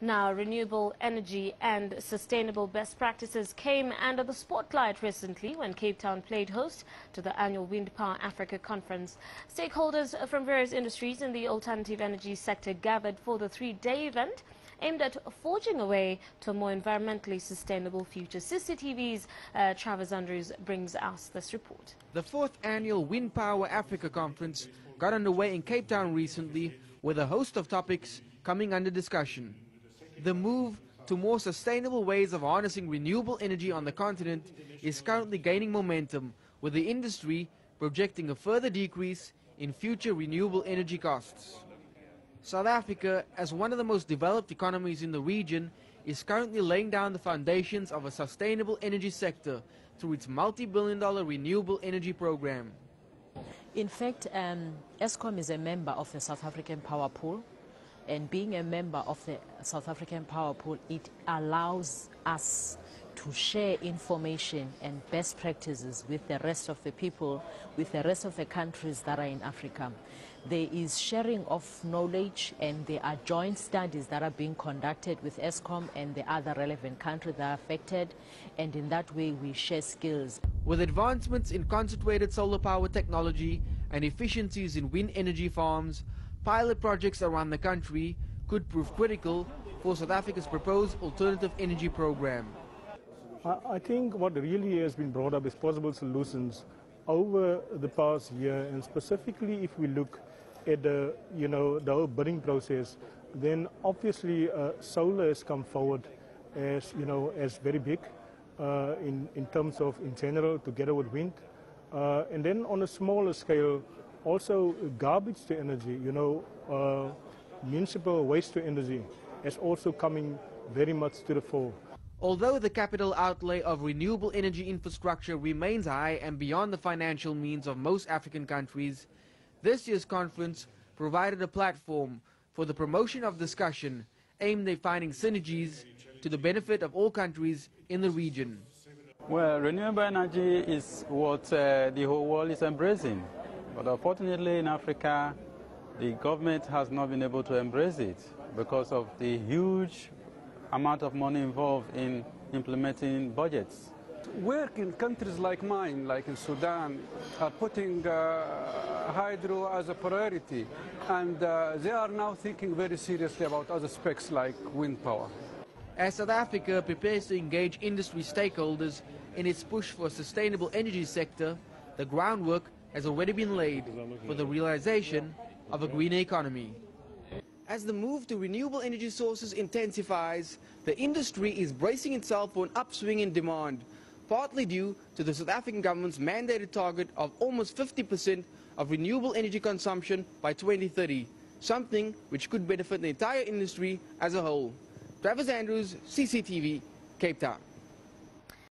Now, renewable energy and sustainable best practices came under the spotlight recently when Cape Town played host to the annual Wind Power Africa conference. Stakeholders from various industries in the alternative energy sector gathered for the three-day event aimed at forging a way to a more environmentally sustainable future. CCTV's Travis Andrews brings us this report. The fourth annual Wind Power Africa conference got underway in Cape Town recently with a host of topics coming under discussion. The move to more sustainable ways of harnessing renewable energy on the continent is currently gaining momentum, with the industry projecting a further decrease in future renewable energy costs. South Africa, as one of the most developed economies in the region, is currently laying down the foundations of a sustainable energy sector through its multi-billion-dollar renewable energy program. In fact, Eskom is a member of the South African Power Pool. And being a member of the South African Power Pool, it allows us to share information and best practices with the rest of the people, with the rest of the countries that are in Africa. There is sharing of knowledge, and there are joint studies that are being conducted with Eskom and the other relevant countries that are affected, and in that way we share skills. With advancements in concentrated solar power technology and efficiencies in wind energy farms, pilot projects around the country could prove critical for South Africa's proposed alternative energy program. I think what really has been brought up is possible solutions over the past year, and specifically if we look at the whole bidding process, then obviously solar has come forward as as very big in terms of in general together with wind, and then on a smaller scale also garbage to energy, municipal waste to energy is also coming very much to the fore. Although the capital outlay of renewable energy infrastructure remains high and beyond the financial means of most African countries, this year's conference provided a platform for the promotion of discussion aimed at finding synergies to the benefit of all countries in the region. Well, renewable energy is what the whole world is embracing. But unfortunately in Africa, the government has not been able to embrace it because of the huge amount of money involved in implementing budgets. Work in countries like mine, like in Sudan, are putting hydro as a priority, and they are now thinking very seriously about other aspects like wind power. As South Africa prepares to engage industry stakeholders in its push for a sustainable energy sector, the groundwork has already been laid for the realization of a greener economy. As the move to renewable energy sources intensifies, the industry is bracing itself for an upswing in demand, partly due to the South African government's mandated target of almost 50% of renewable energy consumption by 2030, something which could benefit the entire industry as a whole. Travis Andrews, CCTV, Cape Town.